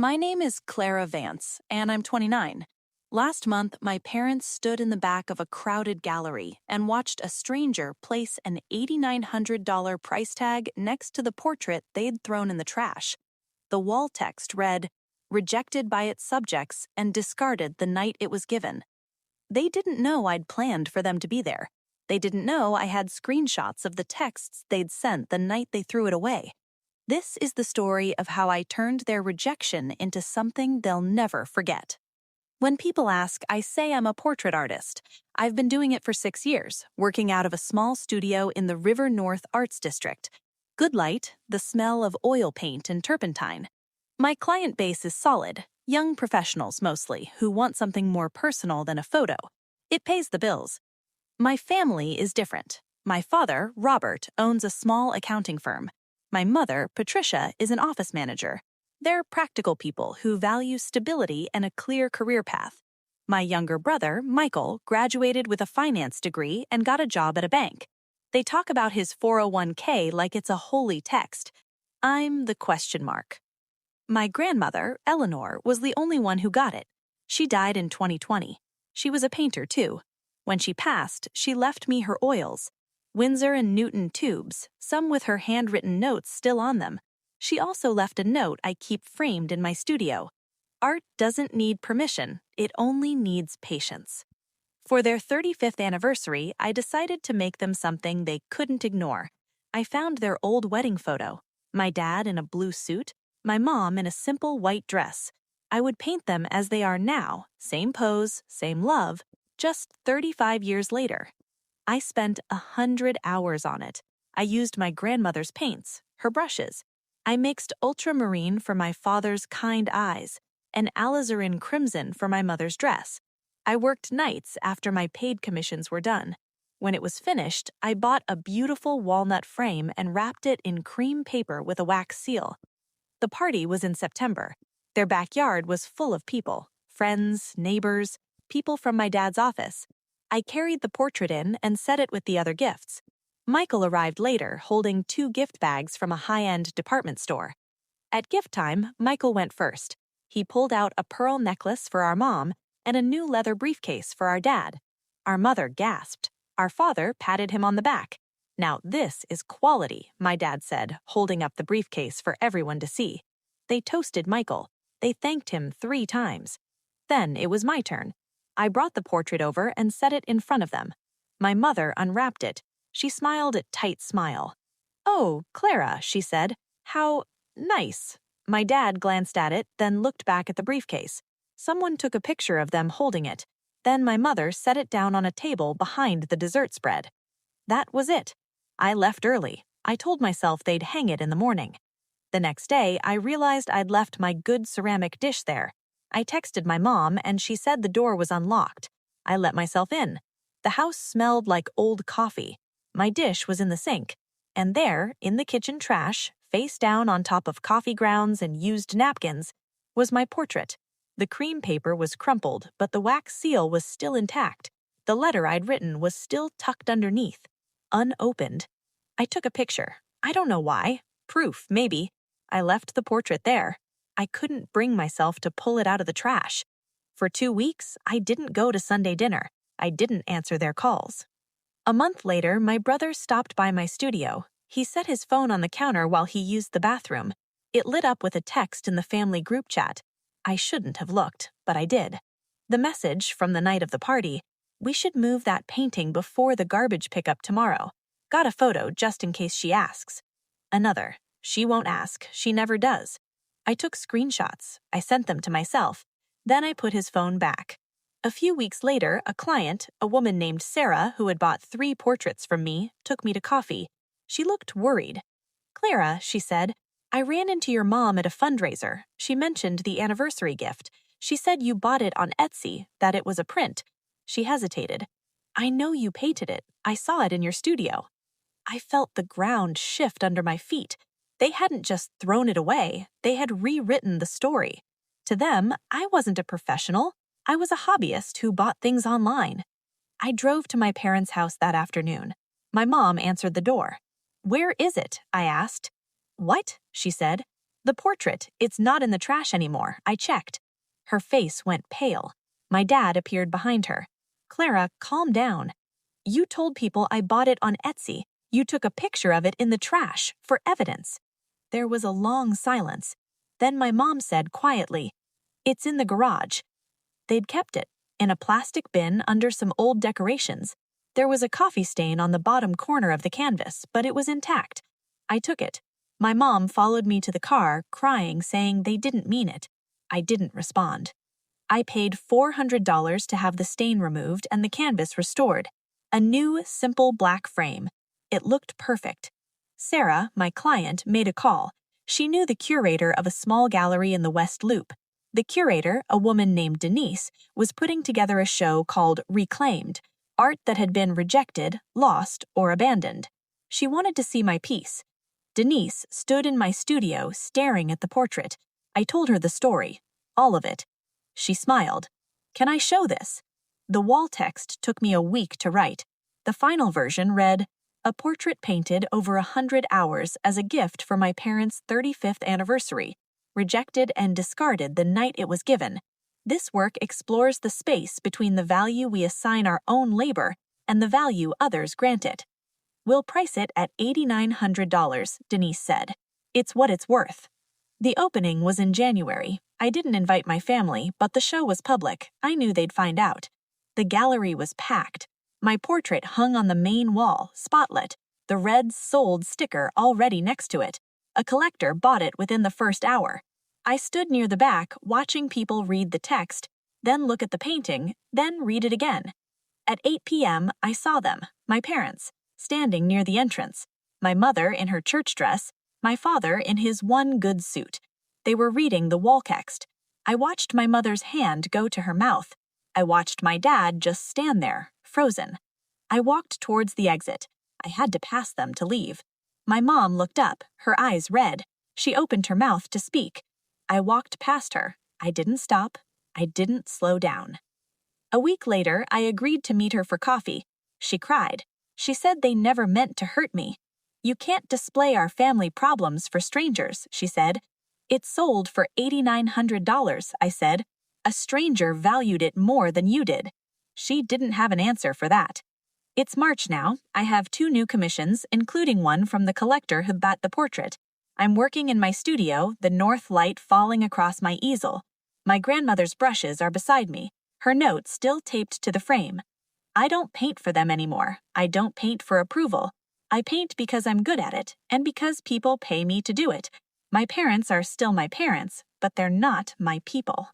My name is Clara Vance, and I'm 29. Last month, my parents stood in the back of a crowded gallery and watched a stranger place an $8,900 price tag next to the portrait they'd thrown in the trash. The wall text read, "Rejected by its subjects and discarded the night it was given." They didn't know I'd planned for them to be there. They didn't know I had screenshots of the texts they'd sent the night they threw it away. This is the story of how I turned their rejection into something they'll never forget. When people ask, I say I'm a portrait artist. I've been doing it for 6 years, working out of a small studio in the River North Arts District. Good light, the smell of oil paint and turpentine. My client base is solid, young professionals mostly, who want something more personal than a photo. It pays the bills. My family is different. My father, Robert, owns a small accounting firm. My mother, Patricia, is an office manager. They're practical people who value stability and a clear career path. My younger brother, Michael, graduated with a finance degree and got a job at a bank. They talk about his 401k like it's a holy text. I'm the question mark. My grandmother, Eleanor, was the only one who got it. She died in 2020. She was a painter, too. When she passed, she left me her oils. Winsor & Newton tubes, some with her handwritten notes still on them. She also left a note I keep framed in my studio. Art doesn't need permission, it only needs patience. For their 35th anniversary, I decided to make them something they couldn't ignore. I found their old wedding photo, my dad in a blue suit, my mom in a simple white dress. I would paint them as they are now, same pose, same love, just 35 years later. I spent 100 hours on it. I used my grandmother's paints, her brushes. I mixed ultramarine for my father's kind eyes and alizarin crimson for my mother's dress. I worked nights after my paid commissions were done. When it was finished, I bought a beautiful walnut frame and wrapped it in cream paper with a wax seal. The party was in September. Their backyard was full of people, friends, neighbors, people from my dad's office. I carried the portrait in and set it with the other gifts. Michael arrived later, holding 2 gift bags from a high-end department store. At gift time, Michael went first. He pulled out a pearl necklace for our mom and a new leather briefcase for our dad. Our mother gasped. Our father patted him on the back. "Now this is quality," my dad said, holding up the briefcase for everyone to see. They toasted Michael. They thanked him 3 times. Then it was my turn. I brought the portrait over and set it in front of them. My mother unwrapped it. She smiled a tight smile. "Oh, Clara," she said. "How nice." My dad glanced at it, then looked back at the briefcase. Someone took a picture of them holding it. Then my mother set it down on a table behind the dessert spread. That was it. I left early. I told myself they'd hang it in the morning. The next day, I realized I'd left my good ceramic dish there. I texted my mom, and she said the door was unlocked. I let myself in. The house smelled like old coffee. My dish was in the sink. And there, in the kitchen trash, face down on top of coffee grounds and used napkins, was my portrait. The cream paper was crumpled, but the wax seal was still intact. The letter I'd written was still tucked underneath. Unopened. I took a picture. I don't know why. Proof, maybe. I left the portrait there. I couldn't bring myself to pull it out of the trash. For 2 weeks, I didn't go to Sunday dinner. I didn't answer their calls. A month later, my brother stopped by my studio. He set his phone on the counter while he used the bathroom. It lit up with a text in the family group chat. I shouldn't have looked, but I did. The message from the night of the party: "We should move that painting before the garbage pickup tomorrow. Got a photo just in case she asks." Another: "She won't ask. She never does." I took screenshots. I sent them to myself. Then I put his phone back. A few weeks later, a client, a woman named Sarah, who had bought 3 portraits from me, took me to coffee. She looked worried. "Clara," she said, "I ran into your mom at a fundraiser. She mentioned the anniversary gift. She said you bought it on Etsy, that it was a print." She hesitated. "I know you painted it. I saw it in your studio." I felt the ground shift under my feet. They hadn't just thrown it away. They had rewritten the story. To them, I wasn't a professional. I was a hobbyist who bought things online. I drove to my parents' house that afternoon. My mom answered the door. "Where is it?" I asked. "What?" she said. The portrait, it's not in the trash anymore, I checked. Her face went pale. My dad appeared behind her. Clara, calm down. You told people I bought it on Etsy. You took a picture of it in the trash, for evidence. There was a long silence. Then my mom said quietly, "It's in the garage." They'd kept it, in a plastic bin under some old decorations. There was a coffee stain on the bottom corner of the canvas, but it was intact. I took it. My mom followed me to the car, crying, saying they didn't mean it. I didn't respond. I paid $400 to have the stain removed and the canvas restored. A new, simple black frame. It looked perfect. Sarah, my client, made a call. She knew the curator of a small gallery in the West Loop. The curator, a woman named Denise, was putting together a show called Reclaimed, art that had been rejected, lost, or abandoned. She wanted to see my piece. Denise stood in my studio staring at the portrait. I told her the story, all of it. She smiled. "Can I show this?" The wall text took me a week to write. The final version read, "A portrait painted over 100 hours as a gift for my parents' 35th anniversary, rejected and discarded the night it was given. This work explores the space between the value we assign our own labor and the value others grant it. We'll price it at $8,900, Denise said. It's what it's worth." The opening was in January. I didn't invite my family, but the show was public. I knew they'd find out. The gallery was packed. My portrait hung on the main wall, spotlit, the red "Sold" sticker already next to it. A collector bought it within the first hour. I stood near the back, watching people read the text, then look at the painting, then read it again. At 8 p.m., I saw them, my parents, standing near the entrance. My mother in her church dress, my father in his one good suit. They were reading the wall text. I watched my mother's hand go to her mouth. I watched my dad just stand there, frozen. I walked towards the exit. I had to pass them to leave. My mom looked up, her eyes red. She opened her mouth to speak. I walked past her. I didn't stop. I didn't slow down. A week later, I agreed to meet her for coffee. She cried. She said they never meant to hurt me. "You can't display our family problems for strangers," she said. "It sold for $8,900, I said. "A stranger valued it more than you did." She didn't have an answer for that. It's March now. I have 2 new commissions, including one from the collector who bought the portrait. I'm working in my studio, the north light falling across my easel. My grandmother's brushes are beside me, her note still taped to the frame. I don't paint for them anymore. I don't paint for approval. I paint because I'm good at it, and because people pay me to do it. My parents are still my parents, but they're not my people.